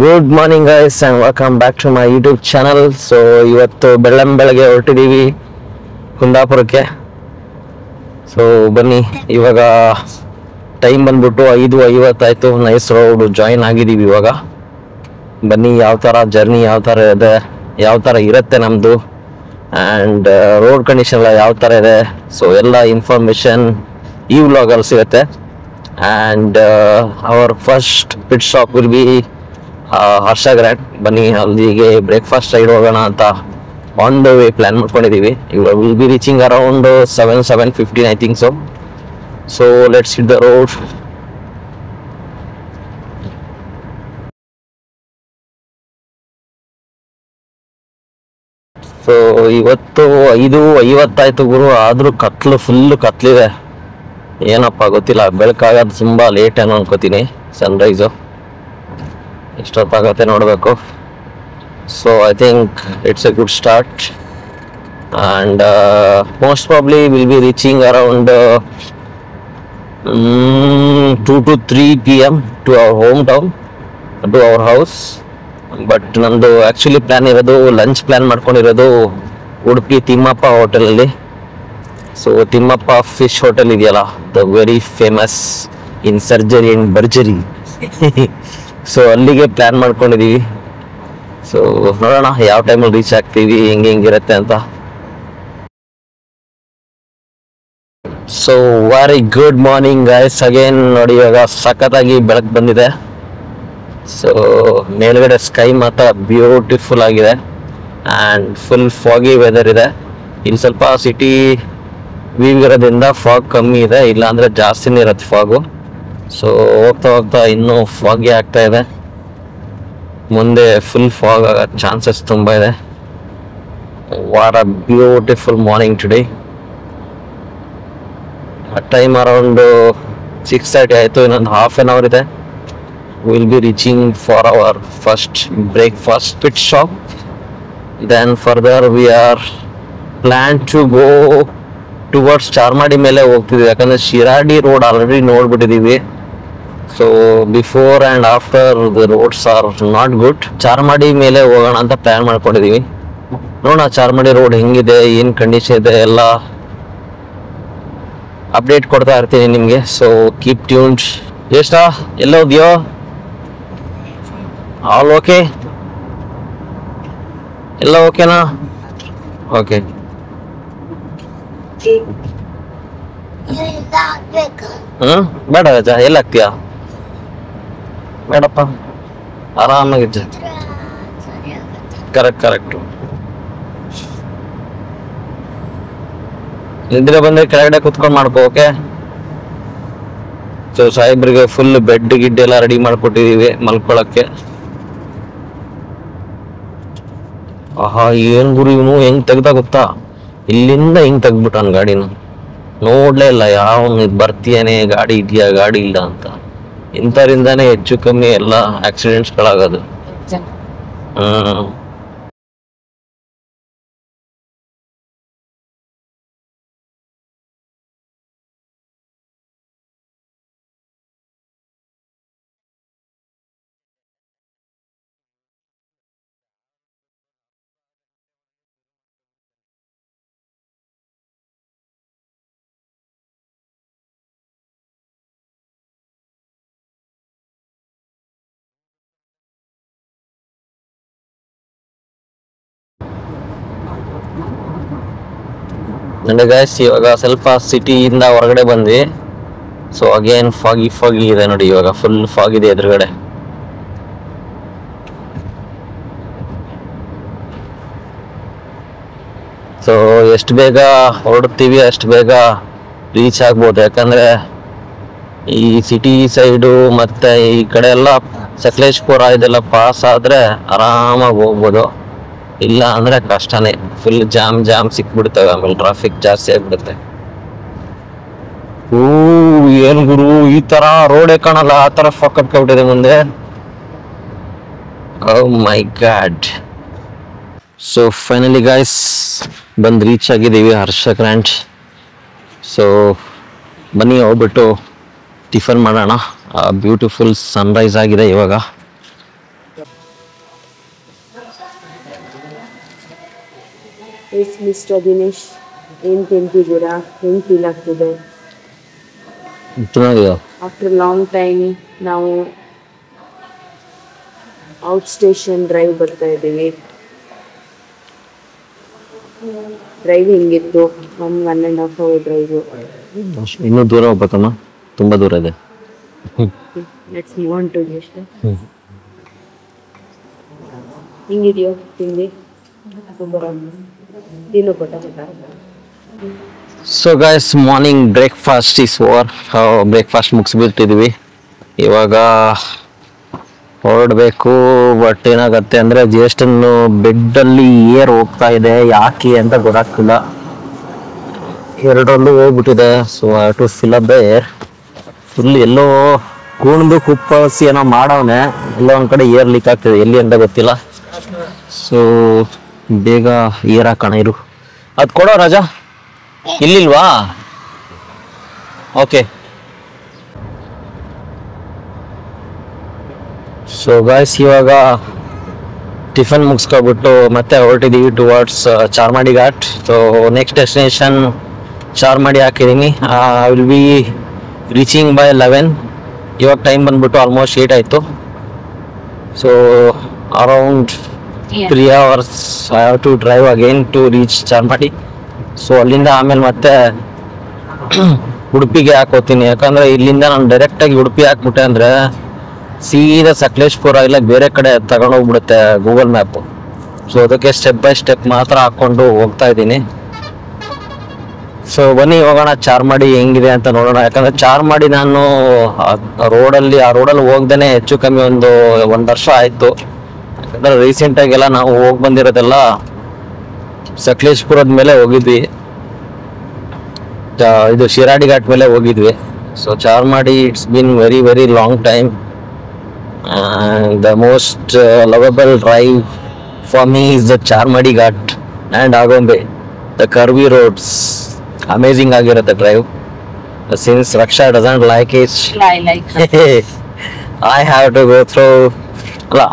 Good morning guys and welcome back to my YouTube channel. So ಇವತ್ತು ಬೆಳಗ್ಗೆ ಹೊರಟಿದ್ದೀವಿ ಕುಂದಾಪುರಕ್ಕೆ. So ಬನ್ನಿ, ಇವಾಗ ಟೈಮ್ ಬಂದ್ಬಿಟ್ಟು 5:50 ನೈಸ್ ರೋಡ್ ಜಾಯಿನ್ ಆಗಿದ್ದೀವಿ ಇವಾಗ. ಬನ್ನಿ ಯಾವ ಥರ ಜರ್ನಿ ಯಾವ ಥರ ಇದೆ, ಯಾವ ಥರ ಇರುತ್ತೆ ನಮ್ಮದು, ಆ್ಯಂಡ್ ರೋಡ್ ಕಂಡೀಷನ್ ಎಲ್ಲ ಯಾವ ಥರ ಇದೆ, ಸೊ ಎಲ್ಲ ಇನ್ಫಾರ್ಮೇಷನ್ ಈ ವ್ಲಾಗಲ್ಲಿ ಸಿಗುತ್ತೆ. And our first pit stop will be Harsha Grand. ಬನ್ನಿ ಅಲ್ಲಿಗೆ ಬ್ರೇಕ್ಫಾಸ್ಟ್ ರೈಡ್ ಹೋಗೋಣ ಅಂತ ಆನ್ ದ ವೇ ಪ್ಲ್ಯಾನ್ ಮಾಡ್ಕೊಂಡಿದ್ದೀವಿ. ಇವಾಗ will be reaching around 7:15 I think so let's hit the road. So ಇವತ್ತು 5:50 ಗುರು, ಆದರೂ ಫುಲ್ಲು ಕತ್ಲಿದೆ. ಏನಪ್ಪ ಗೊತ್ತಿಲ್ಲ, ಬೆಳಕಾಗೋದು ತುಂಬ ಲೇಟ್ ಏನೋ ಅನ್ಕೋತೀನಿ. ಸನ್ರೈಸು ಎಷ್ಟೊತ್ತಾಗತ್ತೆ ನೋಡಬೇಕು. So I think it's a good start and most probably will be reaching around 2 to 3 PM to our home town, to our house. But ನಮ್ಮದು ಆ್ಯಕ್ಚುಲಿ ಪ್ಲ್ಯಾನ್ ಇರೋದು, ಲಂಚ್ ಪ್ಲ್ಯಾನ್ ಮಾಡ್ಕೊಂಡಿರೋದು ಉಡುಪಿ ತಿಮ್ಮಪ್ಪ ಹೋಟೆಲಲ್ಲಿ. ಸೊ ತಿಮ್ಮಪ್ಪ ಫಿಶ್ ಹೋಟೆಲ್ ಇದೆಯಲ್ಲ, the very famous in ಸರ್ಜರಿ and ಬರ್ಜರಿ. So ಅಲ್ಲಿಗೆ plan ಮಾಡ್ಕೊಂಡಿದ್ದೀವಿ. So ನೋಡೋಣ ಯಾವ ಟೈಮಲ್ಲಿ ರೀಚ್ ಆಗ್ತೀವಿ, ಹೆಂಗಿರುತ್ತೆ ಅಂತ. So very good morning guys again. ನೋಡಿ ಇವಾಗ ಸಖತ್ತಾಗಿ ಬೆಳಕು ಬಂದಿದೆ. ಸೊ ಮೇಲ್ಗಡೆ ಸ್ಕೈ ಮಾತ್ರ ಬ್ಯೂಟಿಫುಲ್ ಆಗಿದೆ ಆ್ಯಂಡ್ ಫುಲ್ ಫಾಗಿ ವೆದರ್ ಇದೆ. ಇಲ್ಲಿ ಸ್ವಲ್ಪ ಸಿಟಿ ವ್ಯೂ ಇರೋದ್ರಿಂದ ಫಾಗ್ ಕಮ್ಮಿ ಇದೆ, ಇಲ್ಲಾಂದರೆ ಜಾಸ್ತಿನೇ ಇರುತ್ತೆ ಫಾಗು. ಸೊ ಹೋಗ್ತಾ ಇನ್ನೂ ಫಾಗಿ ಆಗ್ತಾ ಇದೆ. ಮುಂದೆ ಫುಲ್ ಫಾಗ್ ಆಗೋ ಚಾನ್ಸಸ್ ತುಂಬ ಇದೆ. What a beautiful morning today. Time around 6:30 ಆಯಿತು, ಇನ್ನೊಂದು ಹಾಫ್ ಆನ್ ಅವರ್ ಇದೆ. Will be reaching for our first breakfast pit shop. Then further we are plan to go towards Charmadi ಮೇಲೆ ಹೋಗ್ತಿದ್ವಿ, ಯಾಕಂದರೆ ಶಿರಾಡಿ ರೋಡ್ ಆಲ್ರೆಡಿ ನೋಡ್ಬಿಟ್ಟಿದ್ದೀವಿ. So before and after the roads are not good. Charmadi ಮೇಲೆ ಹೋಗೋಣ ಅಂತ plan ಮಾಡ್ಕೊಂಡಿದ್ದೀವಿ. ನೋಡೋಣ ಚಾರ್ಮಾಡಿ ರೋಡ್ ಹೆಂಗಿದೆ, ಏನು ಕಂಡೀಷನ್ ಇದೆ ಎಲ್ಲ ಅಪ್ಡೇಟ್ ಕೊಡ್ತಾ ಇರ್ತೀನಿ ನಿಮಗೆ. So keep tuned. ಎಲ್ಲ ಹೋದ್ಯೋ? All okay? ಎಲ್ಲ ಓಕೆನಾ? ಓಕೆ. ಬೇಡ ರಜ, ಎಲ್ಲ ಹಾಕ್ತೀಯಾ? ಬೇಡಪ್ಪ, ಆರಾಮಾಗಿದ್ದ. ಕರೆಕ್ಟು. ನಿದ್ರೆ ಬಂದ್ರೆ ಕೆಳಗಡೆ ಕುತ್ಕೊಂಡು ಮಾಡ್ಕೋ. ಓಕೆ. ಸೊ ಸಾಹೇಬ್ರಿಗೆ ಫುಲ್ ಬೆಡ್ ಗಿಡ್ ಎಲ್ಲ ರೆಡಿ ಮಾಡ್ಕೊಟ್ಟಿದೀವಿ ಮಲ್ಕೊಳಕ್ಕೆ. ಆಹಾ, ಏನ್ ಗುರು ಇವನು ಹೆಂಗ್ ತೆಗ್ದ ಗೊತ್ತಾ? ಇಲ್ಲಿಂದ ಹಿಂಗ್ ತೆಗ್ದ್ಬಿಟ್ಟಾನ ಗಾಡಿನ. ನೋಡ್ಲೇ ಇಲ್ಲ ಯಾವ ಬರ್ತೀಯೇನೆ, ಗಾಡಿ ಇದೆಯಾ ಗಾಡಿ ಇಲ್ಲ ಅಂತ. ಇಂಥರಿಂದಾನೇ ಹೆಚ್ಚು ಕಮ್ಮಿ ಎಲ್ಲ ಆಕ್ಸಿಡೆಂಟ್ಸ್ಗಳಾಗೋದು. ನೋಡಿ ಗೈಸ್, ಇವಾಗ ಸ್ವಲ್ಪ ಸಿಟಿಯಿಂದ ಹೊರಗಡೆ ಬಂದ್ವಿ. ಸೊ ಅಗೇನ್ ಫಾಗಿ ಇದೆ ನೋಡಿ, ಇವಾಗ ಫುಲ್ ಫಾಗ್ ಇದೆ ಎದುರುಗಡೆ. ಸೊ ಎಷ್ಟು ಬೇಗ ಹೊರಡ್ತೀವಿ ಅಷ್ಟು ಬೇಗ ರೀಚ್ ಆಗ್ಬೋದು, ಯಾಕಂದರೆ ಈ ಸಿಟಿ ಸೈಡು ಮತ್ತು ಈ ಕಡೆ ಎಲ್ಲ ಸಕಲೇಶ್ಪುರ ಇದೆಲ್ಲ ಪಾಸ್ ಆದರೆ ಆರಾಮಾಗಿ ಹೋಗ್ಬೋದು. ಇಲ್ಲ ಅಂದರೆ ಕಷ್ಟನೇ, ಫುಲ್ ಜಾಮ್ ಸಿಕ್ಬಿಡ್ತವೆ, ಆಮೇಲೆ ಟ್ರಾಫಿಕ್ ಜಾಸ್ತಿ ಆಗಿಬಿಡುತ್ತೆ. ಏನು ಗುರು, ಈ ಥರ ರೋಡೇ ಕಾಣಲ್ಲ, ಆ ಥರ ಫಾಗ್ ಕಟ್ಕೊಬಿಟ್ಟಿದೆ ಮುಂದೆ. ಓ ಮೈ ಗಾಡ್. ಸೊ ಫೈನಲಿ ಗೈಸ್ ಬಂದು ರೀಚ್ ಆಗಿದ್ದೀವಿ ಹರ್ಷ ಗ್ರ್ಯಾಂಡ್. ಸೊ ಬನ್ನಿ ಹೋಗ್ಬಿಟ್ಟು ಟಿಫನ್ ಮಾಡೋಣ. ಬ್ಯೂಟಿಫುಲ್ ಸನ್ರೈಸ್ ಆಗಿದೆ ಇವಾಗ. ಎಸ್ ಮಿಸ್ಟರ್ ದಿನೇಶ್, ಏನು ತಿಂತಿದ್ದೀರಾ? ಹೆಂಗೆ ಫೀಲ್ ಆಗ್ತಿದೆ? ಚೆನ್ನಾಗಿದೆ. ಆಫ್ಟರ್ ಲಾಂಗ್ ಟೈಮ್ ನಾವು ಔಟ್ ಸ್ಟೇಷನ್ ಡ್ರೈವ್ ಬರ್ತಾ ಇದ್ದೀವಿ. ಡ್ರೈವ್ ಹೆಂಗಿತ್ತು? 1.5 hour ಡ್ರೈವು. ಇನ್ನೂ ದೂರ ಹೋಗ್ಬೇಕಮ್ಮ, ತುಂಬ ದೂರ ಇದೆ. Let's move on to next. ಹಿಂಗಿದೆಯೋ ತಿಂಡಿ? ತಿನ್ನು ಕೊಟ್ಟ. So guys, morning breakfast is over. Breakfast ಮುಗಿಸ್ಬಿಟ್ಟಿದ್ವಿ. ಇವಾಗ ಹೊರಡಬೇಕು. ಬಟ್ ಏನಾಗತ್ತೆ ಅಂದರೆ ಜ್ಯೇಷ್ಠನ್ನು ಬೆಡ್ಡಲ್ಲಿ ಏರ್ ಹೋಗ್ತಾ ಇದೆ, ಯಾಕೆ ಅಂತ ಗೊತ್ತಾಗ್ತಿಲ್ಲ. ಎರಡರಲ್ಲೂ ಹೋಗ್ಬಿಟ್ಟಿದೆ. So I to fill up the air. Full ಎಲ್ಲೋ ಕುಣಿದು ಕುಪ್ಪಳಿಸಿ ಏನೋ ಮಾಡವನೆ, ಎಲ್ಲೋ ಒಂದು ಕಡೆ ಏರ್ ಲೀಕ್ ಆಗ್ತಿದೆ, ಎಲ್ಲಿ ಅಂತ ಗೊತ್ತಿಲ್ಲ. ಸೊ ಬೇಗ ಏರ್ ಹಾಕೋಣ ಇರು. ಅದು ಕೊಡೋ ರಾಜಾ, ಇಲ್ಲಿಲ್ವಾ? ಓಕೆ. ಸೊ ಗಾಯ್ಸ್, ಇವಾಗ ಟಿಫನ್ ಮುಗಿಸ್ಕೊಬಿಟ್ಟು ಮತ್ತೆ ಹೊರಟಿದ್ದೀವಿ towards Charmadi ghat. So next destination Charmadi ಹಾಕಿದ್ದೀನಿ. I will be reaching by 11. ಇವಾಗ ಟೈಮ್ ಬಂದ್ಬಿಟ್ಟು ಆಲ್ಮೋಸ್ಟ್ 8 ಆಯಿತು. So around 3 hours I have to drive again to reach Charmadi. So ಅಲ್ಲಿಂದ ಆಮೇಲೆ ಮತ್ತೆ ಉಡುಪಿಗೆ ಹಾಕೋತೀನಿ. ಯಾಕಂದರೆ ಇಲ್ಲಿಂದ ನಾನು ಡೈರೆಕ್ಟಾಗಿ ಉಡುಪಿ ಹಾಕ್ಬಿಟ್ಟೆ ಅಂದರೆ ಸೀದಾ ಸಕಲೇಶ್ಪುರ ಇಲ್ಲ ಬೇರೆ ಕಡೆ ತಗೊಂಡೋಗ್ಬಿಡುತ್ತೆ ಗೂಗಲ್ ಮ್ಯಾಪು. ಸೊ ಅದಕ್ಕೆ ಸ್ಟೆಪ್ ಬೈ ಸ್ಟೆಪ್ ಮಾತ್ರ ಹಾಕ್ಕೊಂಡು ಹೋಗ್ತಾ ಇದ್ದೀನಿ. ಸೊ ಬನ್ನಿ ಹೋಗೋಣ, ಚಾರ್ಮಾಡಿ ಹೆಂಗಿದೆ ಅಂತ ನೋಡೋಣ. ಯಾಕಂದರೆ ಚಾರ್ಮಾಡಿ ನಾನು ಆ ರೋಡಲ್ಲಿ ಹೋಗ್ದೇ ಹೆಚ್ಚು ಕಮ್ಮಿ ಒಂದು ವರ್ಷ ಆಯಿತು. ಯಾಕಂದರೆ ರೀಸೆಂಟಾಗೆಲ್ಲ ನಾವು ಹೋಗಿ ಬಂದಿರೋದೆಲ್ಲ ಸಕಲೇಶ್ಪುರದ ಮೇಲೆ ಹೋಗಿದ್ವಿ, ಇದು ಶಿರಾಡಿ ಘಾಟ್ ಮೇಲೆ ಹೋಗಿದ್ವಿ. So Charmadi it's been very very long time. The most lovable drive for me is the Charmadi Ghat and Agombe. The curvy roads, amazing ಆಗಿರುತ್ತೆ drive. Since Raksha doesn't like it, I have to go through. ಅಲ್ಲ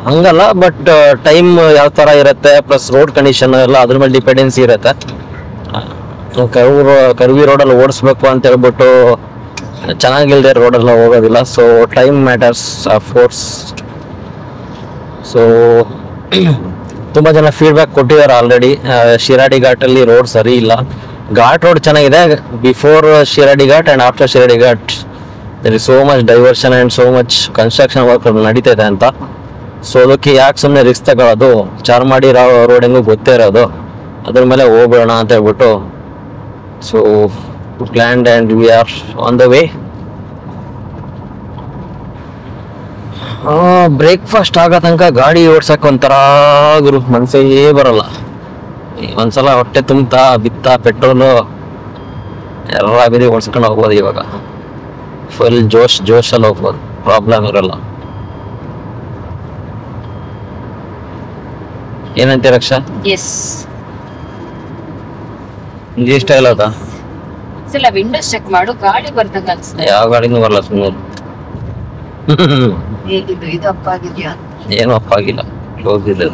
ಹಂಗಲ್ಲ, but time ಯಾವ ಥರ ಇರುತ್ತೆ plus road condition ಎಲ್ಲ ಅದ್ರ ಮೇಲೆ dependency ಇರುತ್ತೆ. ಕರ್ವಿ ರೋಡಲ್ಲಿ ಓಡಿಸ್ಬೇಕು ಅಂತ ಹೇಳ್ಬಿಟ್ಟು ಚೆನ್ನಾಗಿಲ್ಲದೆ ರೋಡೆಲ್ಲ ಹೋಗೋದಿಲ್ಲ. So time matters of course. So ತುಂಬ ಜನ ಫೀಡ್ಬ್ಯಾಕ್ ಕೊಟ್ಟಿದ್ದಾರೆ ಆಲ್ರೆಡಿ. ಶಿರಾಡಿ ಘಾಟಲ್ಲಿ ರೋಡ್ ಸರಿ ಇಲ್ಲ. ಘಾಟ್ ರೋಡ್ ಚೆನ್ನಾಗಿದೆ before Shiradi ghat and after Shiradi ghat there is so much diversion and so much construction work ನಡೀತಿದೆ ಅಂತ. ಸೊ ಅದಕ್ಕೆ ಯಾಕೆ ಸುಮ್ಮನೆ ರಿಸ್ಕ್ ತಗೊಳ್ಳೋದು, ಚಾರ್ಮಾಡಿ ರೋಡ್ ಹೆಂಗೂ ಗೊತ್ತೇ ಇರೋದು, ಅದ್ರ ಮೇಲೆ ಹೋಗ್ಬಿಡೋಣ ಅಂತ ಹೇಳ್ಬಿಟ್ಟು so planned and we are on the way. Breakfast ಆಗೋ ತನಕ ಗಾಡಿ ಓಡ್ಸಕ್ಕೆ ಒಂಥರ ಗುರು ಮನಸ್ಸೇ ಬರಲ್ಲ. ಒಂದ್ಸಲ ಹೊಟ್ಟೆ ತುಂಬ್ತಾ ಬಿತ್ತ ಪೆಟ್ರೋಲು ಎಲ್ಲ ಬಿದ್ದು ಓಡಿಸ್ಕೊಂಡು ಹೋಗ್ಬೋದು. ಇವಾಗ ಫುಲ್ ಜೋಶಲ್ಲಿ ಹೋಗ್ಬೋದು, ಪ್ರಾಬ್ಲಮ್ ಇರಲ್ಲ. ಏನಂತೀಯ ರಕ್ಷಾ? ಇಷ್ಟ ಇಲ್ಲ ಅದ ವಿಂಡೋಸ್ ಚೆಕ್ ಮಾಡು, ಗಾಡಿ ಬರ್ದಂಗ ಅನ್ಸುತ್ತೆ. ಯಾವ ಗಾಡಿನೂ ಬರಲ್ಲ ಸುಮ್ಮನೆ. ಇದು ಅಪ್ಪ ಆಗಿದ್ಯಾ? ಏನು ಅಪ್ಪ ಆಗಿಲ್ಲ, ಕ್ಲೋಸ್ ಇದೆ.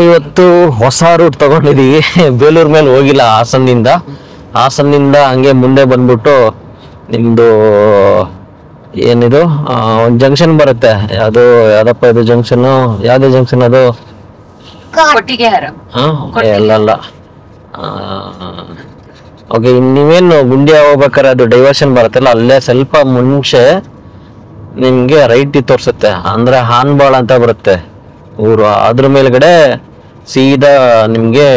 ಇವತ್ತು ಹೊಸ ರೂಟ್ ತಗೊಂಡಿದೀವಿ. ಬೇಲೂರ್ ಮೇಲೆ ಹೋಗಿಲ್ಲ. ಹಾಸನ್ನಿಂದ ಹಂಗೆ ಮುಂದೆ ಬಂದ್ಬಿಟ್ಟು ನಿಮ್ದು ಏನಿದು ಒಂದು ಜಂಕ್ಷನ್ ಬರುತ್ತೆ, ಅದು ಯಾವ್ದಪ್ಪ ಇದು ಜಂಕ್ಷನ್, ಯಾವ್ದು ಜಂಕ್ಷನ್ ಅದು? ಅಲ್ಲ. ಓಕೆ, ನೀವೇನು ಗುಂಡಿಯಾ ಹೋಗ್ಬೇಕಾರೆ ಅದು ಡೈವರ್ಷನ್ ಬರುತ್ತಲ್ಲ, ಅಲ್ಲೇ ಸ್ವಲ್ಪ ಮುಂಚೆ ನಿಮ್ಗೆ ರೈಟ್ ತೋರಿಸುತ್ತೆ. ಅಂದ್ರೆ ಹಾನ್ಬಾಳ್ ಅಂತ ಬರುತ್ತೆ ಊರು. ಅದ್ರ ಮೇಲ್ಗಡೆ ಸೀದಾ ನಿಮ್ಗೆ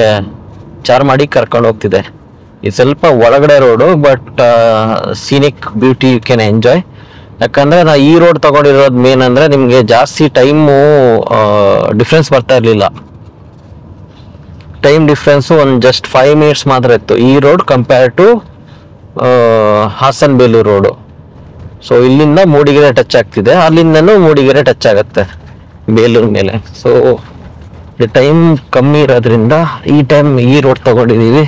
ಚಾರ್ಮಾಡಿ ಕರ್ಕೊಂಡು ಹೋಗ್ತಿದೆ. ಇದು ಸ್ವಲ್ಪ ಒಳಗಡೆ road, but scenic beauty you can enjoy. ಯಾಕಂದ್ರೆ ನಾ ಈ ರೋಡ್ ತಗೊಂಡಿರೋದು ಮೇನ್ ಅಂದ್ರೆ ನಿಮ್ಗೆ ಜಾಸ್ತಿ ಟೈಮು ಡಿಫ್ರೆನ್ಸ್ ಬರ್ತಾ ಇರ್ಲಿಲ್ಲ. ಟೈಮ್ ಡಿಫ್ರೆನ್ಸು ಒಂದು ಜಸ್ಟ್ 5 minutes ಮಾತ್ರ ಇತ್ತು ಈ road compare to Hassan Belur road. So ಇಲ್ಲಿಂದ ಮೂಡಿಗೆರೆ ಟಚ್ ಆಗ್ತಿದೆ, ಅಲ್ಲಿಂದನೂ ಮೂಡಿಗೆರೆ ಟಚ್ ಆಗುತ್ತೆ ಬೇಲೂರು ಮೇಲೆ. ಸೊ ಟೈಮ್ ಕಮ್ಮಿ ಇರೋದ್ರಿಂದ ಈ ರೋಡ್ ತಗೊಂಡಿದ್ದೀವಿ.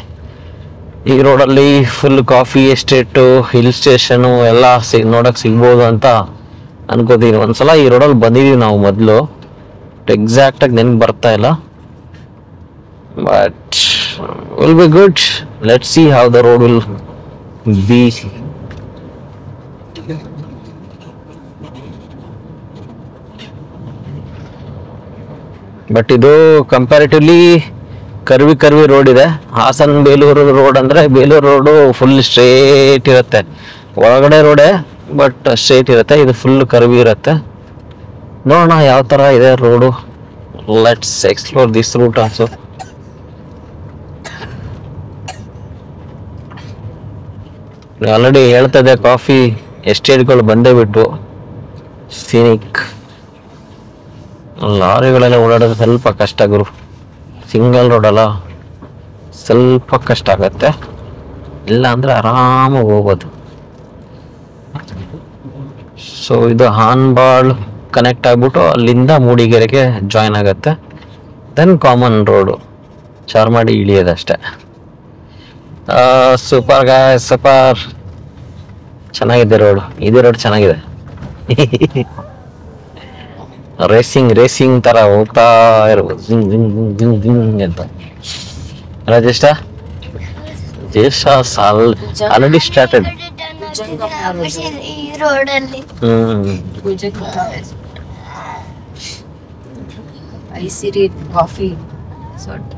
ಈ ರೋಡಲ್ಲಿ full coffee estate, hill station ಎಲ್ಲ ನೋಡಕ್ ಸಿಗ್ಬೋದು ಅಂತ ಅನ್ಕೋತೀನಿ. ಒಂದ್ಸಲ ಈ ರೋಡಲ್ಲಿ ಬಂದಿದ್ದೀವಿ ನಾವು ಮೊದಲು, ಎಕ್ಸಾಕ್ಟಾಗಿ ನೆನ್ಪು ಬರ್ತಾ ಇಲ್ಲ. But will be good. Let see how the road will be. But ಇದು ಕಂಪ್ಯಾರಿಟಿವ್ಲಿ ಕರ್ವಿ ರೋಡ್ ಇದೆ. ಹಾಸನ್ ಬೇಲೂರು ರೋಡ್ ಅಂದ್ರೆ ಬೇಲೂರು ರೋಡು ಫುಲ್ ಸ್ಟ್ರೇಟ್ ಇರುತ್ತೆ, ಒಳಗಡೆ ರೋಡೇ ಬಟ್ ಸ್ಟ್ರೇಟ್ ಇರುತ್ತೆ. ಇದು ಫುಲ್ ಕರ್ವಿ ಇರುತ್ತೆ. ನೋಡೋಣ ಯಾವ ತರ ಇದೆ road. Let's explore this route also. Already ಹೇಳ್ತದೆ ಕಾಫಿ ಎಸ್ಟೇಟ್ಗಳು ಬಂದೇ ಬಿಟ್ಟು ಸೀನಿಕ್. ಲಾರಿಗಳೆಲ್ಲ ಓಡಾಡೋದು ಸ್ವಲ್ಪ ಕಷ್ಟ ಗುರು, ಸಿಂಗಲ್ ರೋಡ್ ಅಲ್ಲ, ಸ್ವಲ್ಪ ಕಷ್ಟ ಆಗತ್ತೆ. ಇಲ್ಲ ಅಂದ್ರೆ ಆರಾಮಾಗಿ ಹೋಗ್ಬೋದು. ಸೊ ಇದು ಹಾನ್ಬಾಳ್ ಕನೆಕ್ಟ್ ಆಗ್ಬಿಟ್ಟು ಅಲ್ಲಿಂದ ಮೂಡಿಗೆರೆಗೆ ಜಾಯ್ನ್ ಆಗತ್ತೆ. ದೆನ್ ಕಾಮನ್ ರೋಡು ಚಾರ್ಮಾಡಿ ಇಳಿಯೋದಷ್ಟೇ. ಸೂಪರ್ ಗಾಯ್, ಸೂಪರ್ ಚೆನ್ನಾಗಿದೆ ರೋಡು. ಇದೇ ರೋಡ್ ಚೆನ್ನಾಗಿದೆ. ರೇಸಿಂಗ್ ತರ ಹೋಗ್ತಾ ಇರ್ಬೋದು ಅಂತ. Rajesha already started. Aisiri coffee sort.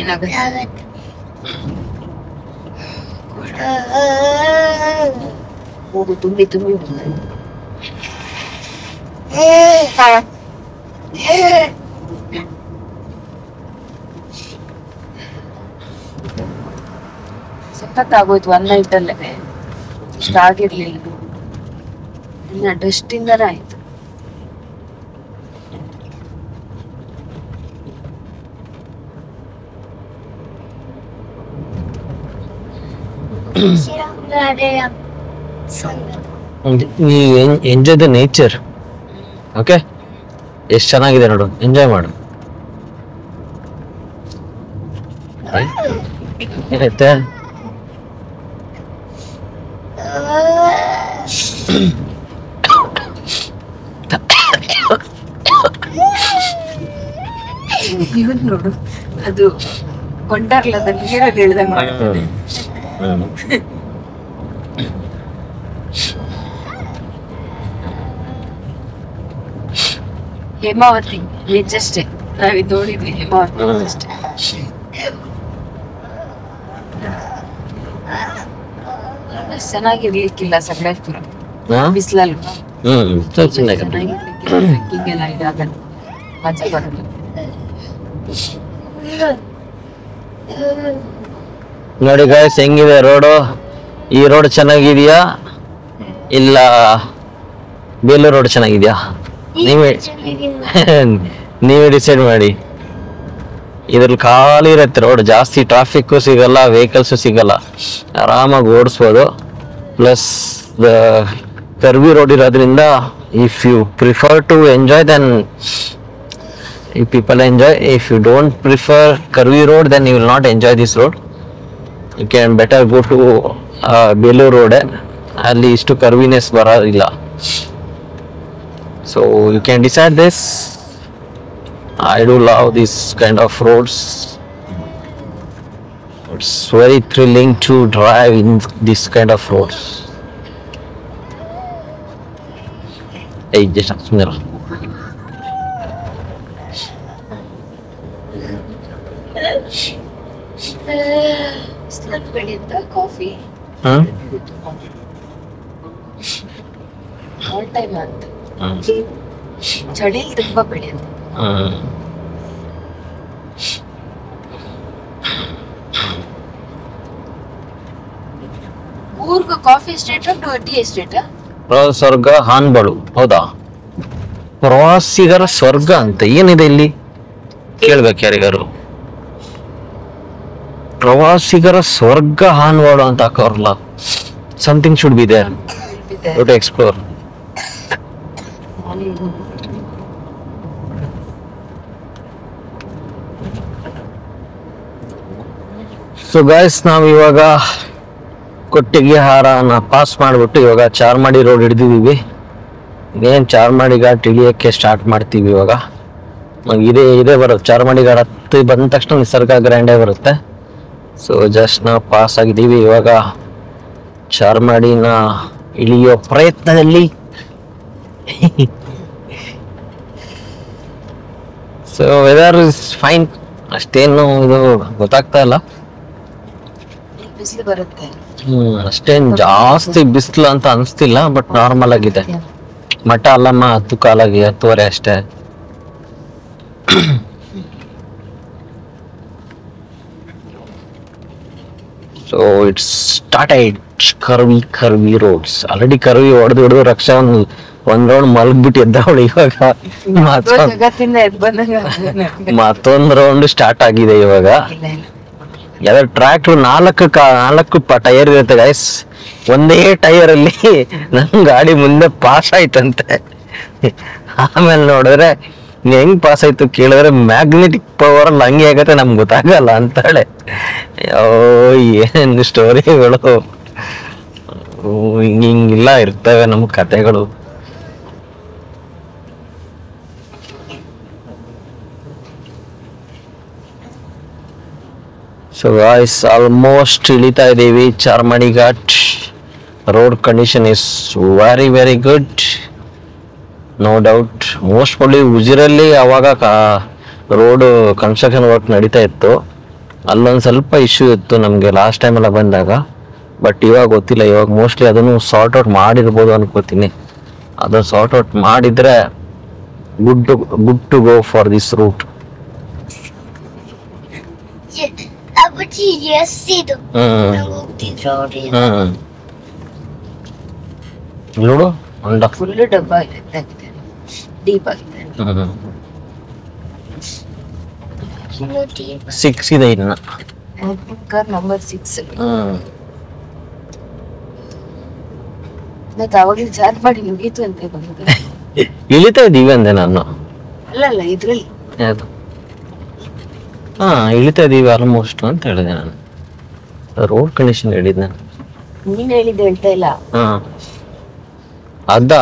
ಏನಾಗುತ್ತೆ ತುಂಬಿ ಸಖತ್ತಾಗೋಯ್ತು. 1 ನೈಟಲ್ಲೇ ಇಷ್ಟ ಆಗಿರ್ಲಿಲ್ಲ. ಇನ್ನ ಡಸ್ಟ್ ಇಂದನೇ ಆಯ್ತು. Enjoy the nature. ಓಕೆ, ಎಷ್ಟು ಚೆನ್ನಾಗಿದೆ ನೋಡು, ಎಂಜಾಯ್ ಮಾಡು. ಏನೈತೆ ಇವನ್ ನೋಡು, ಅದು ಕೊಂಡಾರ್ಲದಲ್ಲಿ ನೀರಲ್ಲಿ ಇಳ್ದಂಗ್ ಮಾಡ್ತದೆ. ಹೇಮಾವತಿ ನಿಜಷ್ಟೇ ನಾವಿದ್ ನೋಡಿದ್ವಿ. ಹೇಮಾವತಿ ನಿಜಷ್ಟೇ ಚೆನ್ನಾಗಿರ್ಲಿಕ್ಕಿಲ್ಲ ಸಕಲೇಶ್ಪುರ ಬಿಸಿಲಲ್ವಾ. ಚೆನ್ನಾಗಿರ್ಲಿಕ್ಕಿಲ್ಲ, ಟ್ರೆಕ್ಕಿಂಗ್ ಎಲ್ಲ ಇದಾಗಲ್ಲ, ಮಜಾ ಬರಲ್ಲ. ನೋಡಿ ಗಾಯ್ಸ್ ಹೆಂಗಿದೆ ರೋಡು. ಈ ರೋಡ್ ಚೆನ್ನಾಗಿದ್ಯಾ ಇಲ್ಲ ಬೇಲೂರು ರೋಡ್ ಚೆನ್ನಾಗಿದ್ಯಾ? ನೀವೇ ಡಿಸೈಡ್ ಮಾಡಿ. ಇದ್ರಲ್ಲಿ ಖಾಲಿ ಇರುತ್ತೆ ರೋಡ್, ಜಾಸ್ತಿ ಟ್ರಾಫಿಕ್ ಸಿಗಲ್ಲ, ವೆಹಿಕಲ್ಸ್ ಸಿಗಲ್ಲ, ಆರಾಮಾಗಿ ಓಡಿಸ್ಬೋದು. ಪ್ಲಸ್ ಕರ್ವಿ ರೋಡ್ ಇರೋದ್ರಿಂದ if you prefer to enjoy then if people enjoy. If you don't prefer curvy road, then you will not enjoy this road. You can better go to Belur road. ಅಲ್ಲಿ ಇಷ್ಟು ಕರ್ವಿನೆಸ್ ಬರೋದಿಲ್ಲ. So you can decide this. I do love this kind of roads. It's very thrilling to drive in this kind of roads. Hey, just ಸುಂದರ. ಬೆಳೆಯುತ್ತ coffee all time ಅಂತ ಚಳಿಲಿ ತುಂಬಾ ಬೆಳೆಯುತ್ತೆ. ಊರ್ಗ್ Shivamogga coffee estate tea estate. ಸ್ವರ್ಗ ಹಾನ್ಬಾಳು ಹೌದಾ? ಪ್ರವಾಸಿಗರ ಸ್ವರ್ಗ ಅಂತ ಏನಿದೆ ಇಲ್ಲಿ ಕೇಳ್ಬೇಕು ಯಾರಿಗಾರು. ಪ್ರವಾಸಿಗರ ಸ್ವರ್ಗ ಹಾನ್ವಾಡು ಅಂತ ಹಾಕೋರ್ಲ. Something should be there to explore. So guys, ನಾವು ಇವಾಗ ಕೊಟ್ಟಿಗೆ ಹಾರನ ಪಾಸ್ ಮಾಡಿಬಿಟ್ಟು ಇವಾಗ ಚಾರ್ಮಾಡಿ ರೋಡ್ ಹಿಡಿದಿದ್ದೀವಿ. ಇನ್ನೇನು ಚಾರ್ಮಾಡಿ ಘಾಟ್ ಇಳಿಯೋಕ್ಕೆ ಸ್ಟಾರ್ಟ್ ಮಾಡ್ತೀವಿ ಇವಾಗ. ಇದೇ ಬರುತ್ತೆ ಚಾರ್ಮಾಡಿ ಘಾಟ್ ಹತ್ತಿ ಬಂದ ತಕ್ಷಣ ನಿಸರ್ಗ ಗ್ರ್ಯಾಂಡೇ ಬರುತ್ತೆ. ಸೊ ಜಸ್ಟ್ ನಾವು ಪಾಸ್ ಆಗಿದ್ದೀವಿ ಇವಾಗ ಚಾರ್ಮಾಡಿನ ಇಳಿಯೋ ಪ್ರಯತ್ನದಲ್ಲಿ. ಸೊ ವೆದರ್ ಇಸ್ ಫೈನ್, ಅಷ್ಟೇನು ಇದು ಗೊತ್ತಾಗ್ತಾ ಇಲ್ಲ. ಬಿಸಿಲು ಬರುತ್ತೆ. ಅಷ್ಟೇನ್ ಜಾಸ್ತಿ ಬಿಸಿಲು ಅಂತ ಅನ್ಸ್ತಿಲ್ಲ, ಬಟ್ ನಾರ್ಮಲ್ ಆಗಿದೆ. ಮಠ ಅಲ್ಲಮ್ಮ 10 ಕಾಲಾಗಿ 10:30 ಅಷ್ಟೇ. So it's started curvy roads. Already curvy ಹೊಡೆದು ರಕ್ಷಾ ಒಂದ್ ರೌಂಡ್ ಮಲಗ್ಬಿಟ್ಟು ಎದ್ದವಳು. ಇವಾಗ ಜಗತ್ತಿಂದ ಎದ್ ಬಂದಂಗ. ಮತ್ತೊಂದ್ ರೌಂಡ್ ಸ್ಟಾರ್ಟ್ ಆಗಿದೆ ಇವಾಗ. ಯಾವ್ದು ಟ್ರ್ಯಾಕ್ಟರ್ 4 ಟೈರ್ ಇರುತ್ತೆ ಗೈಸ್. ಒಂದೇ ಟೈರ್ ಅಲ್ಲಿ ನಮ್ ಗಾಡಿ ಮುಂದೆ ಪಾಸ್ ಆಯ್ತಂತೆ. ಆಮೇಲೆ ನೋಡಿದ್ರೆ ಹೆಂಗ್ ಪಾಸ್ ಆಯ್ತು ಕೇಳಿದ್ರೆ ಮ್ಯಾಗ್ನೆಟಿಕ್ ಪವರ್ ಅಲ್ಲಿ ಹಂಗೆ ಆಗತ್ತೆ, ನಮ್ಗೆ ಗೊತ್ತಾಗಲ್ಲ ಅಂತಾಳೆ. ಏನೇನು ಸ್ಟೋರಿಗಳು ಹಿಂಗಿಲ್ಲ ಇರ್ತವೆ ನಮ್ ಕತೆಗಳು. ಸೊ ಗಾಯ್ಸ್, ಆಲ್ಮೋಸ್ಟ್ ಇಳಿತಾ ಇದ್ದೀವಿ Charmadi ghat. Road condition is very very good, no doubt. Most probably ಉಜಿರಲ್ಲಿ ಅವಾಗ ರೋಡ್ ಕನ್ಸ್ಟ್ರಕ್ಷನ್ ವರ್ಕ್ ನಡೀತಾ ಇತ್ತು. ಅಲ್ಲೊಂದು ಸ್ವಲ್ಪ ಇಶ್ಯೂ ಇತ್ತು ನಮಗೆ ಲಾಸ್ಟ್ ಟೈಮ್ ಎಲ್ಲ ಬಂದಾಗ. ಬಟ್ ಇವಾಗ ಗೊತ್ತಿಲ್ಲ, ಇವಾಗ ಮೋಸ್ಟ್ಲಿ ಅದನ್ನು ಸಾರ್ಟ್ ಔಟ್ ಮಾಡಿರ್ಬೋದು ಅನ್ಕೋತೀನಿ. ಅದನ್ನು ಸಾರ್ಟ್ ಔಟ್ ಮಾಡಿದ್ರೆ good to go for this route. ನೋಡು ಫುಲ್ ಡಬ್ಬ ಡೀಪ್ ಆಗಿದೆ. 6 ಇದೆ ಇನ್ನ. ನಂಬರ್ 6. ಮತ್ತೆ ಅವಾಗ ಚಾರ್ಜ್ ಮಾಡಿ ಮುಗೀತು ಅಂತ ಬಂದಿದೆ. ಇಳಿತಾ ಇದೀವಿ ಅಂದೆ ನಾನು. ಅಲ್ಲ ಇದ್ರಲ್ಲಿ ಯಾವುದು? ಇಳಿತಾ ಇದೀವಿ ಆಲ್ಮೋಸ್ಟ್ ಅಂತ ಹೇಳಿದೆ ನಾನು. ರೋಡ್ ಕಂಡೀಷನ್ ಹೇಳಿದ್ದೆ ನಾನು. ನೀನ್ ಹೇಳಿದ್ದು ಹೇಳ್ತಾ ಇಲ್ಲ. ಅದ್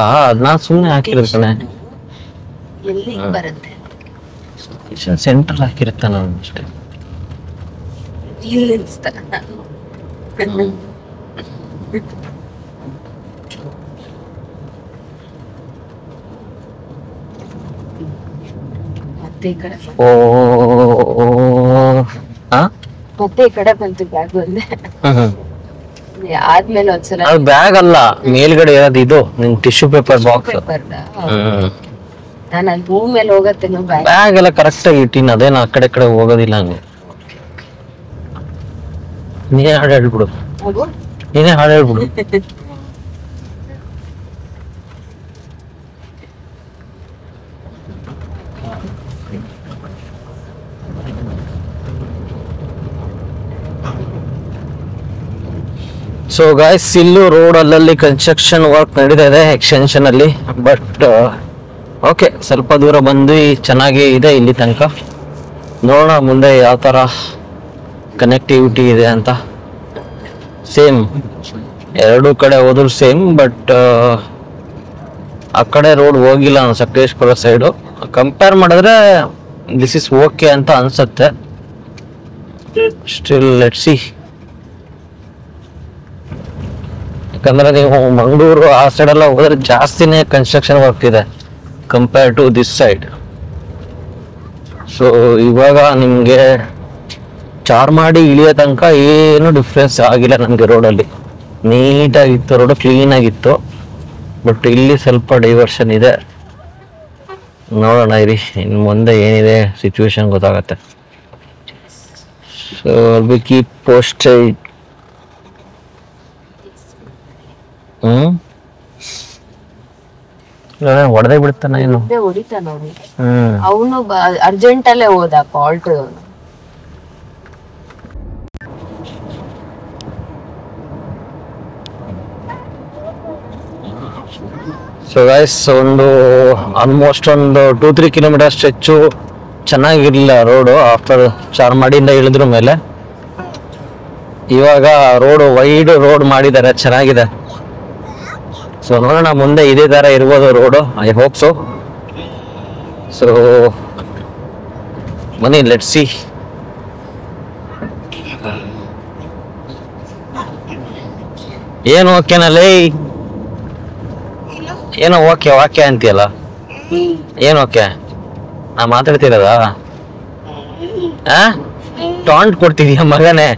ನಾನ್ ಸುಮ್ನೆ ಹಾಕಿರೋದು ಕಣೆ. ಎಲ್ಲಿ ಬರುತ್ತೆ? ಸೆಂಟ್ರಲ್ ಹಾಕಿರುತ್ತ ನಾನು ಅಷ್ಟೇ. ಇಲ್ಲಿ ಅನ್ಸ್ತಾ. ಮತ್ತೆ ಈ ಕಡೆ ಮತ್ತೆ ಈ ಕಡೆ ಬಂತು ಬ್ಯಾಗ್ ಒಂದೇ. ಆದ್ಮೇಲೆ ಒಂದ್ಸಲ ಅದು ಬ್ಯಾಗ್ ಅಲ್ಲ, ಮೇಲ್ಗಡೆ ಇರೋದು ಇದು ನಿನ್ ಟಿಶ್ಯೂ ಪೇಪರ್ ಬಾಕ್ಸ್. ನಾನು ಅಲ್ಲಿ ಭೂಮಿ ಮೇಲೆ ಹೋಗತ್ತೇನೋ. ಬ್ಯಾಗ್ ಎಲ್ಲ ಕರೆಕ್ಟ್ ಆಗಿ ಇಟ್ಟಿನ, ಅದೇನು ಆ ಕಡೆ ಕಡೆ ಹೋಗೋದಿಲ್ಲ ಹಂಗೆ. ನೀನೇ ಹಾಡು ಹೇಳ್ಬಿಡು, ನೀನೇ ಹಾಡು ಹೇಳ್ಬಿಡು. ಸೊ ಗಾಯ್ಸ್, ಇಲ್ಲೂ ರೋಡ್ ಅಲ್ಲಲ್ಲಿ ಕನ್ಸ್ಟ್ರಕ್ಷನ್ ವರ್ಕ್ ನಡೀತಾ ಇದೆ ಎಕ್ಸ್ಟೆನ್ಷನ್ ಅಲ್ಲಿ. ಬಟ್ ಓಕೆ, ಸ್ವಲ್ಪ ದೂರ ಬಂದು ಚೆನ್ನಾಗಿ ಇದೆ ಇಲ್ಲಿ ತನಕ. ನೋಡೋಣ ಮುಂದೆ ಯಾವ ಥರ ಕನೆಕ್ಟಿವಿಟಿ ಇದೆ ಅಂತ. ಸೇಮ್ ಎರಡೂ ಕಡೆ ಹೋದ್ರು ಸೇಮ್, ಬಟ್ ಆ ಕಡೆ ರೋಡ್ ಹೋಗಿಲ್ಲ ನಾನು ಸಕಲೇಶ್ಪುರ ಸೈಡು. ಕಂಪೇರ್ ಮಾಡಿದ್ರೆ ದಿಸ್ ಇಸ್ ಓಕೆ ಅಂತ ಅನ್ಸುತ್ತೆ. Still let's see. ಯಾಕಂದ್ರೆ ನೀವು ಮಂಗಳೂರು ಆ ಸೈಡ್ ಎಲ್ಲ ಹೋದ್ರೆ ಜಾಸ್ತಿನೇ ಕನ್ಸ್ಟ್ರಕ್ಷನ್ ವರ್ಕ್ ಇದೆ compare to this side. So ಇವಾಗ ನಿಮಗೆ ಚಾರ್ಮಾಡಿ ಇಳಿಯೋ ತನಕ ಏನು ಡಿಫ್ರೆನ್ಸ್ ಆಗಿಲ್ಲ ನಮಗೆ. ರೋಡಲ್ಲಿ ನೀಟಾಗಿತ್ತು, ರೋಡ್ ಕ್ಲೀನ್ ಆಗಿತ್ತು. ಬಟ್ ಇಲ್ಲಿ ಸ್ವಲ್ಪ ಡೈವರ್ಷನ್ ಇದೆ. ನೋಡೋಣ ಇರಿ, ಇನ್ನು ಮುಂದೆ ಏನಿದೆ ಸಿಚುವೇಶನ್ ಗೊತ್ತಾಗತ್ತೆ. So we keep posted. ಹೊಡೆದೇ ಬಿಡ್ತಾನ ಏನು ಹೊಡಿತಾ ನೋಡಿ. ಅವನು ಅರ್ಜೆಂಟ್ ಅಲ್ಲೇ ಹೋದ ಫಾಲ್ಟ್. ಸೊ ಗೈಸ್, ಒಂದು ಆಲ್ಮೋಸ್ಟ್ ಒಂದು 2-3 ಕಿಲೋಮೀಟರ್ ಸ್ಟ್ರೆಚ್ಚು ಚೆನ್ನಾಗಿರ್ಲಿಲ್ಲ ರೋಡು. ಆಫ್ಟರ್ ಚಾರ್ಮಾಡಿಯಿಂದ ಇಳಿದ್ರ ಮೇಲೆ ಇವಾಗ ರೋಡ್ ವೈಡ್ ರೋಡ್ ಮಾಡಿದ್ದಾರೆ, ಚೆನ್ನಾಗಿದೆ. ಸೊ ನೋಡೋಣ ಮುಂದೆ ಇದೇ ತರ ಇರ್ಬೋದು road, I hope so. So ಬನ್ನಿ, ಲೆಟ್ಸ್ ಸಿ. ಏನು ಓಕೆನಲ್ಲಿ? ಏನೋ ಓಕೆ ವಾಕ್ಯ ಅಂತೀಯಲ್ಲ, ಏನು ಓಕೆ? ನಾ ಮಾತಾಡ್ತಿರೋದಾ? ಟಾಂಟ್ ಕೊಡ್ತಿದ್ಯಾ ಮಗನೇ?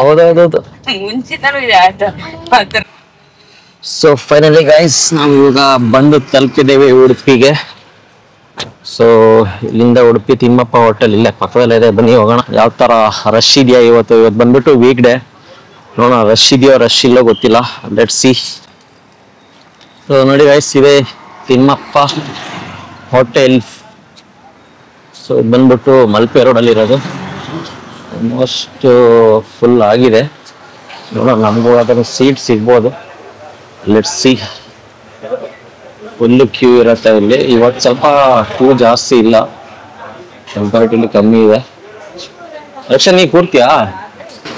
ಹೌದೌದು. ಸೊ ಫೈನಲಿ ಗೈಸ್, ನಾವು ಇವಾಗ ಬಂದು ತಲುಪಿದ್ದೇವೆ ಉಡುಪಿಗೆ. ಸೊ ಇಲ್ಲಿಂದ ಉಡುಪಿ ತಿಮ್ಮಪ್ಪ ಹೋಟೆಲ್ ಇಲ್ಲೇ ಪಕ್ಕದಲ್ಲೇ ಇದೆ. ಬನ್ನಿ ಹೋಗೋಣ. ಯಾವ ತರ ರಶ್ ಇದೆಯಾ ಇವತ್ತು ಬಂದ್ಬಿಟ್ಟು ವೀಕ್ ಡೇ. ನೋಡೋಣ ರಶ್ ಇದೆಯೋ ರಶ್ ಇಲ್ಲೋ ಗೊತ್ತಿಲ್ಲ. Let's see. ಸೊ ನೋಡಿ ಗೈಸ್, ಇದೆ ತಿಮ್ಮಪ್ಪ ಹೋಟೆಲ್. ಸೊ ಬಂದ್ಬಿಟ್ಟು ಮಲ್ಪೆ ರೋಡಲ್ಲಿ ಇರೋದು. ಆಲ್ಮೋಸ್ಟ್ ಫುಲ್ ಆಗಿದೆ. ನೋಡೋಣ, ನಮಗೂ ಅದರ ಸೀಟ್ ಸಿಗ್ಬೋದು. Let's see. ಫುಲ್ ಕ್ಯೂ ಇರುತ್ತೆ ಇಲ್ಲಿ. ಇವತ್ತು ಸ್ವಲ್ಪ ಕ್ಯೂ ಜಾಸ್ತಿ ಇಲ್ಲ, ಕಂಪ್ಯಾರಿಟಿವ್ಲಿ ಕಮ್ಮಿ ಇದೆ. ರಕ್ಷಾ, ನೀ ಕೂರ್ತೀಯಾ?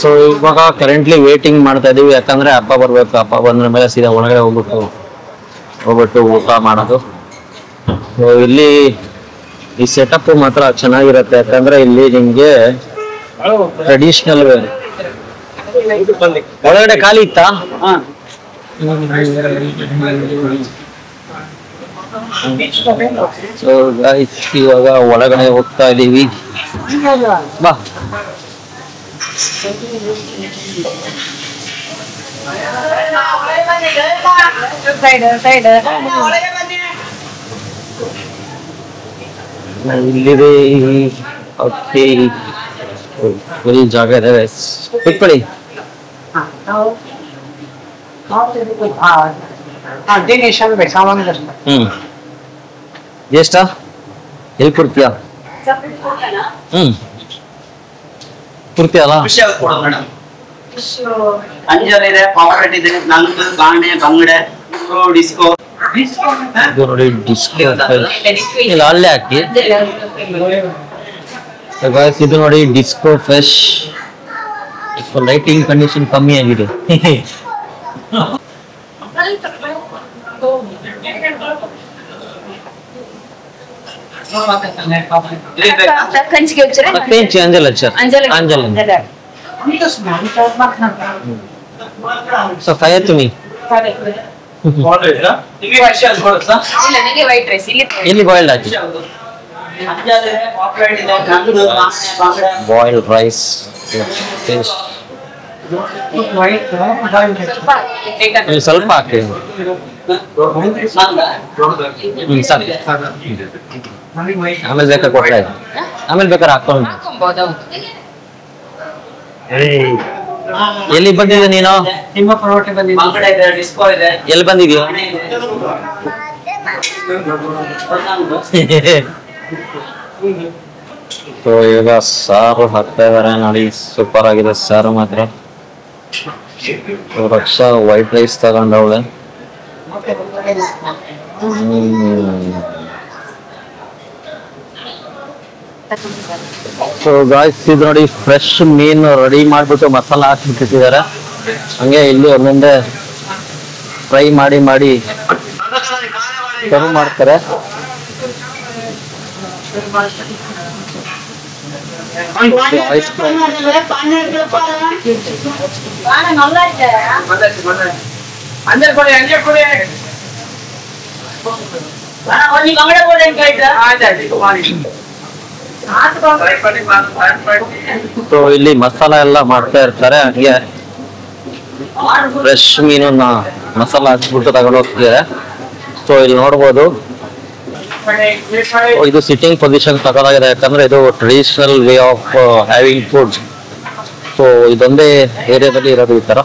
ಸೊ ಇವಾಗ ಕರೆಂಟ್ಲಿ ವೇಟಿಂಗ್ ಮಾಡ್ತಾ ಇದೀವಿ, ಯಾಕಂದ್ರೆ ಹಬ್ಬ ಬರ್ಬೇಕು. ಹಬ್ಬ ಬಂದ್ರ ಮೇಲೆ ಸೀದಾ ಒಳಗಡೆ ಹೋಗ್ಬಿಟ್ಟು ಊಟ ಮಾಡೋದು. ಸೊ ಇಲ್ಲಿ ಈ ಸೆಟಪ್ ಮಾತ್ರ ಚೆನ್ನಾಗಿರುತ್ತೆ, ಯಾಕಂದ್ರೆ ಇಲ್ಲಿ ನಿಮ್ಗೆ ಟ್ರೆಡಿಷನಲ್ ವೇರ್. ಒಳಗಡೆ ಖಾಲಿ ಇತ್ತಾ? ಸೊ ಗೈಸ್, ಇವಾಗ ಒಳಗಡೆ ಹೋಗ್ತಾ ಇದೀವಿ. ಬಾ. ಇಲ್ಲಿದೆ. ಓಕೆ, ಫುಲ್ ಜಾಗ ಇದೆ. ಕೂತ್ಕೊಳ್ಳಿ. ಎಷ್ಟ ಎಲ್ಲಿ ಕೊಡ್ತೀಯಾ? ಪೂರ್ತಿ ಅಲ್ಲ? ಅಂಜಲಿದೆ, ಪಾಪರೇಟ್ ಇದೆ, ನಲ್ಕು ಗಾಣೆ ಬಂಗಡೆ ಡಿಸ್ಕೋ. ಇದು ನೋಡಿ ಡಿಸ್ಕೋ. ಇಲ್ಲ ಅಲ್ಲೇ ಹಾಕಿ. ಇದು ನೋಡಿ ಡಿಸ್ಕೋ ಫ್ರೆಶ್. ಲೈಟಿಂಗ್ ಕಂಡೀಷನ್ ಕಮ್ಮಿ ಆಗಿದೆ. So kaya to me. Ili boiled aji. Boiled rice, fish. ಸ್ವಲ್ಪ ಹಾಕಿ. ಆಮೇಲೆ ಬೇಕಾದ್ರೆ ಕೊಟ್ರೆ ಆಮೇಲೆ ಬೇಕಾದ್ರೆ ಹಾಕೊಂಡು. ಎಲ್ಲಿ ಬಂದಿದ್ದೆ ನೀನು? ಎಲ್ಲಿ ಬಂದಿದ್ಯೋ? ಸೊ ಈಗ ಸಾರು ಹಾಕ್ತಾ ಇದಾರೆ ನೋಡಿ. ಸೂಪರ್ ಆಗಿದೆ ಸಾರು ಮಾತ್ರ. ರಕ್ಷಾ ವೈಟ್ ರೈಸ್ ತಗೊಂಡವಳೆ. ಸೊ ಗಾಯ್ಸ್, ಇದು ನೋಡಿ ಫ್ರೆಶ್ ಮೀನು ರೆಡಿ ಮಾಡ್ಬಿಟ್ಟು ಮಸಾಲ ಹಾಕಿಟ್ಟಿದ್ದಾರೆ. ಹಂಗೆ ಇಲ್ಲಿ ಒಂದೊಂದೇ ಫ್ರೈ ಮಾಡಿ ಸರ್ವ್ ಮಾಡ್ತಾರೆ. ಸೊ ಇಲ್ಲಿ ಮಸಾಲ ಎಲ್ಲ ಮಾಡ್ತಾ ಇರ್ತಾರೆ. ಹಂಗೆ ಫ್ರೆಶ್ ಮೀನನ್ನ ಮಸಾಲ ಹಾಕ್ಬಿಟ್ಟು ತಗೊಂಡು ಹೋಗ್ತಿದ್ದಾರೆ. ಸೊ ಇಲ್ಲಿ ನೋಡ್ಬೋದು ಇದು ಸಿಟ್ಟಿಂಗ್ ಪೊಸಿಷನ್ ತಗೊಳ್ಳಾಗಿದೆ, ಯಾಕಂದ್ರೆ ಇದು traditional way of having food. So ಇದೊಂದೇ ಏರಿಯಾದಲ್ಲಿ ಇರೋದು ಈ ತರ.